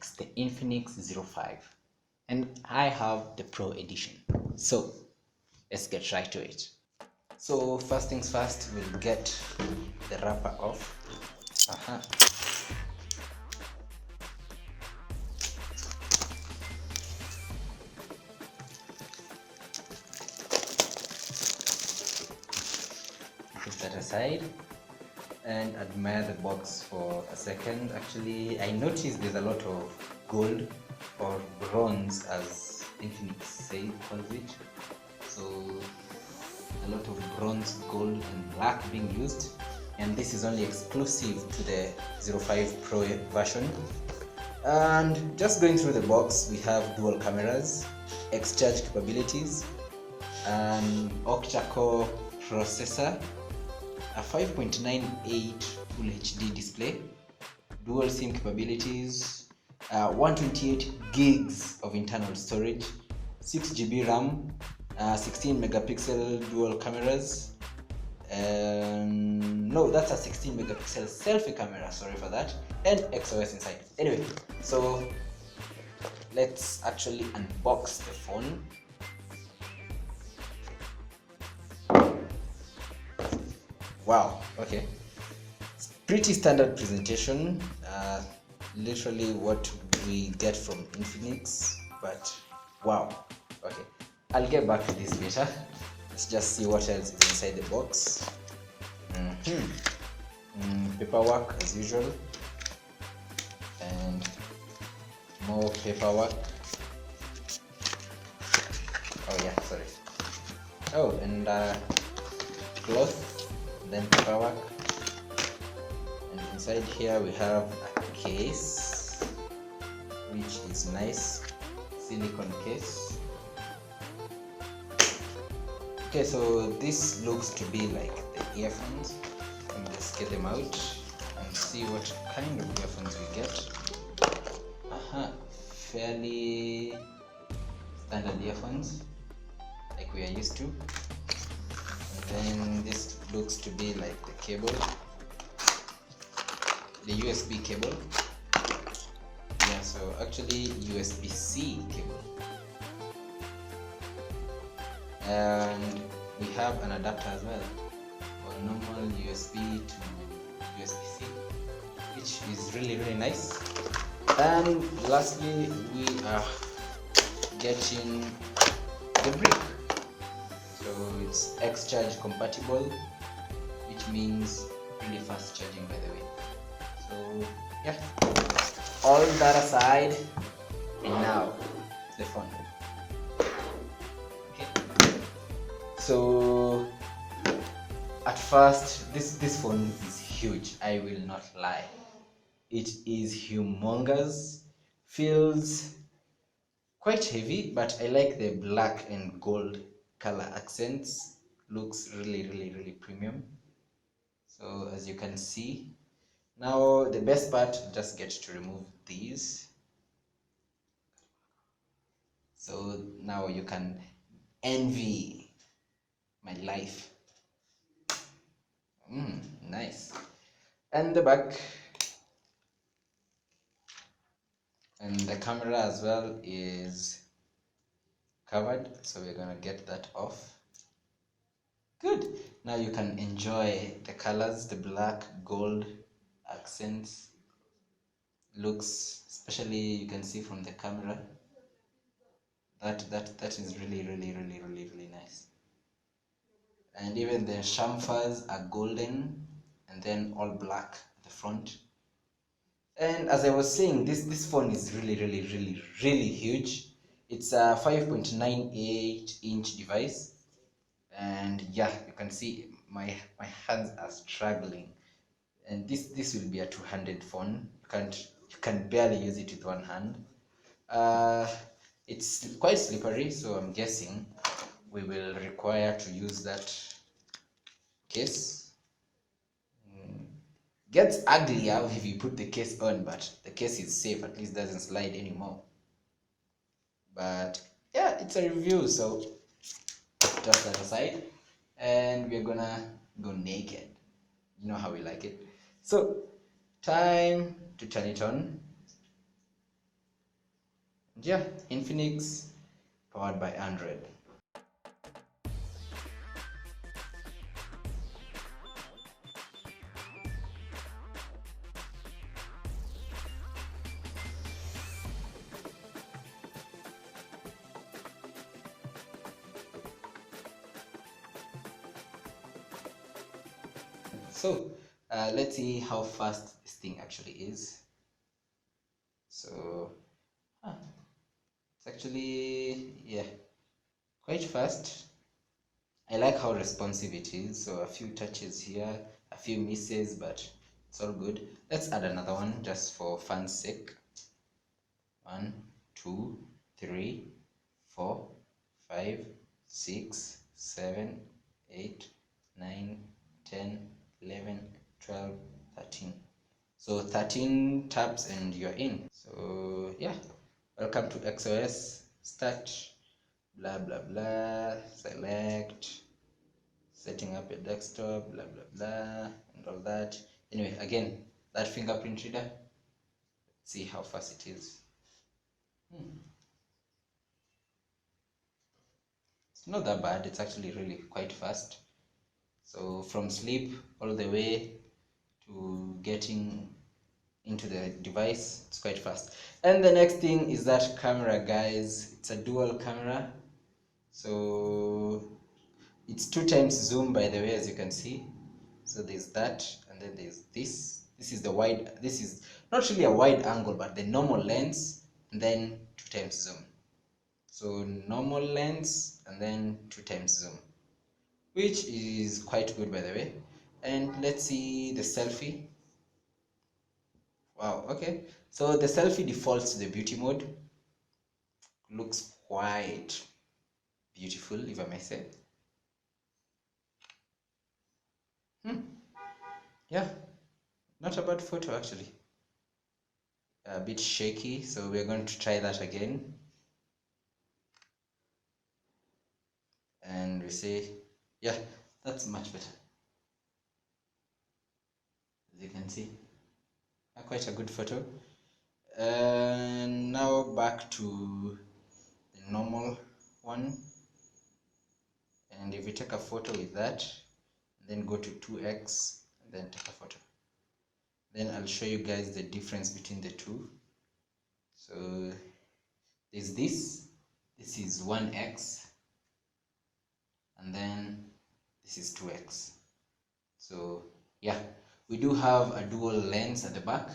Infinix, the Infinix Zero 5, and I have the Pro Edition. So let's get right to it. So first things first, we'll get the wrapper off. Put that aside and admire the box for a second. Actually, I noticed there's a lot of gold or bronze, as Infinix calls it. So a lot of bronze, gold and black being used, and this is only exclusive to the 05 Pro version. And just going through the box, we have dual cameras, X-Charge capabilities, an octa-core processor, a 5.98 Full HD display, dual SIM capabilities, 128 gigs of internal storage, 6 GB RAM, 16 megapixel dual cameras, no, that's a 16 megapixel selfie camera, sorry for that, and XOS inside. Anyway, so let's actually unbox the phone. Wow, okay, it's pretty standard presentation, literally what we get from Infinix, but wow. Okay, I'll get back to this later. Let's just see what else is inside the box. Paperwork as usual, and more paperwork. Oh yeah, sorry. Oh, and cloth, then paperwork, and inside here we have a case, which is nice, silicone case. Okay, so this looks to be like the earphones. Let's get them out and see what kind of earphones we get. Fairly standard earphones like we are used to. And then this looks to be like the cable, the USB cable. Yeah, so actually USB-C cable. And we have an adapter as well, or normal USB to USB-C, which is really nice. And lastly, we are getting the brick. So it's X-Charge compatible, which means really fast charging, by the way. So yeah, all that aside, and now the phone. So at first, this phone is huge, I will not lie. It is humongous, feels quite heavy, but I like the black and gold color accents. Looks really premium. So as you can see, now the best part, just get to remove these. So now you can envy my life. Nice. And the back, and the camera as well is covered, so we're gonna get that off. Good. Now you can enjoy the colors, the black, gold accents. Looks, especially you can see from the camera, that is really nice. And even the chamfers are golden and then all black at the front. And as I was saying, this phone is really huge. It's a 5.98-inch device, and yeah, you can see my hands are struggling. And this will be a two-handed phone. You can barely use it with one hand. It's quite slippery, so I'm guessing we will require to use that case. Gets uglier if you put the case on, but the case is safe, at least doesn't slide anymore. But yeah, it's a review, so just that aside, and we're gonna go naked. You know how we like it. So time to turn it on. Yeah, Infinix, powered by Android. So let's see how fast this thing actually is. So it's actually, yeah, quite fast. I like how responsive it is. So a few touches here, a few misses, but it's all good. Let's add another one just for fun's sake. 1, 2, 3, 4, 5, 6, 7, 8, 9, 10, 11, 12, 13. So 13 taps and you're in. So yeah, welcome to XOS. Start, blah blah blah, select, setting up your desktop, blah blah blah, and all that. Anyway, again, that fingerprint reader, see how fast it is. It's not that bad, it's actually really quite fast. So from sleep all the way to getting into the device, it's quite fast. And the next thing is that camera, guys. It's a dual camera, so it's 2 times zoom, by the way, as you can see. So there's that, and then there's this is the wide, this is not really a wide angle but the normal lens, and then 2 times zoom. So normal lens and then 2 times zoom, which is quite good, by the way. And let's see the selfie. Wow, okay, so the selfie defaults to the beauty mode. Looks quite beautiful, if I may say. Yeah, not a bad photo actually. A bit shaky, so we're going to try that again. And we say, yeah, that's much better. As you can see, quite a good photo. And now back to the normal one. And if we take a photo with that, then go to 2x, and then take a photo. Then I'll show you guys the difference between the two. So there's this is 1x, and then this is 2x. So yeah, we do have a dual lens at the back.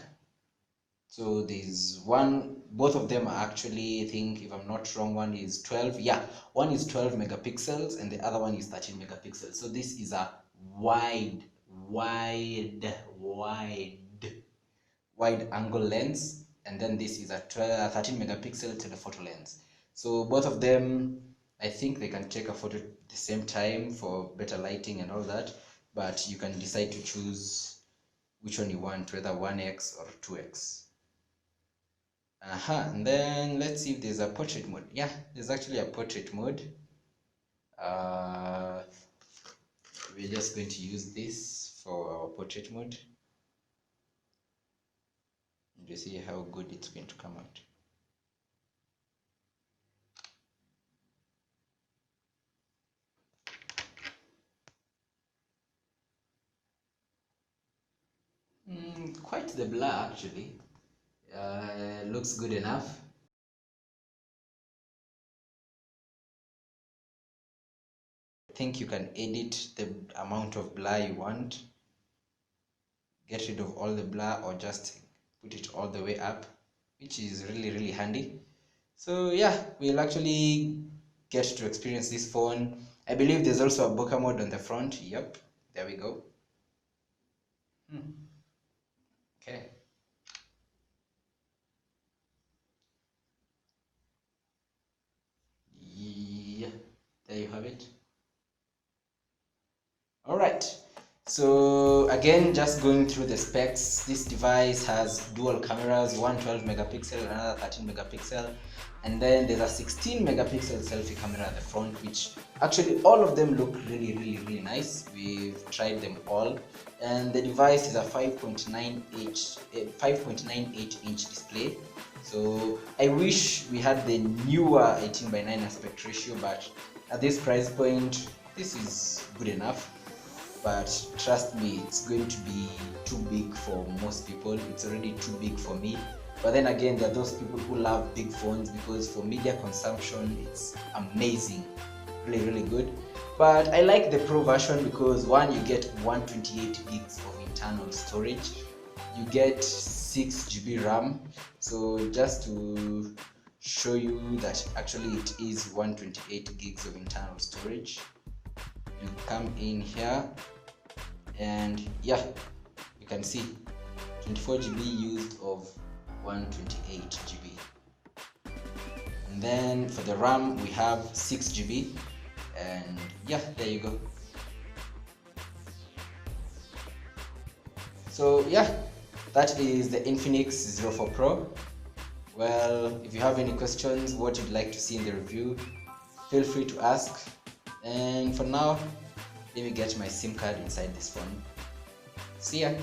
So there's one, both of them are actually, I think if I'm not wrong, one is 12, yeah, one is 12 megapixels and the other one is 13 megapixels. So this is a wide angle lens, and then this is a 13 megapixel telephoto lens. So both of them, I think they can take a photo at the same time for better lighting and all that, but you can decide to choose which one you want, whether 1x or 2x. And then let's see if there's a portrait mode. Yeah, there's actually a portrait mode. We're just going to use this for our portrait mode, and you see how good it's going to come out. Quite the blur actually. Looks good enough. I think you can edit the amount of blur you want, get rid of all the blur, or just put it all the way up, which is really handy. So yeah, we'll actually get to experience this phone. I believe there's also a bokeh mode on the front. Yep, there we go. Okay. Yeah, there you have it. All right, so again, just going through the specs. This device has dual cameras, one 12 megapixel, another 13 megapixel, and then there's a 16 megapixel selfie camera at the front, which actually all of them look really nice. We've tried them all, and the device is a 5.98 inch display, So I wish we had the newer 18:9 aspect ratio, but at this price point this is good enough. But trust me, it's going to be too big for most people. It's already too big for me. But then again, there are those people who love big phones, because for media consumption it's amazing, really good. But I like the Pro version because one, you get 128 gigs of internal storage, you get 6 GB RAM. So just to show you that actually it is 128 gigs of internal storage, you come in here and yeah, you can see 24 GB used of 128 GB. And then for the RAM we have 6 GB, and yeah, there you go. So yeah, that is the Infinix Zero 4 Pro. Well, if you have any questions, what you'd like to see in the review, feel free to ask. And for now, let me get my SIM card inside this phone. See ya!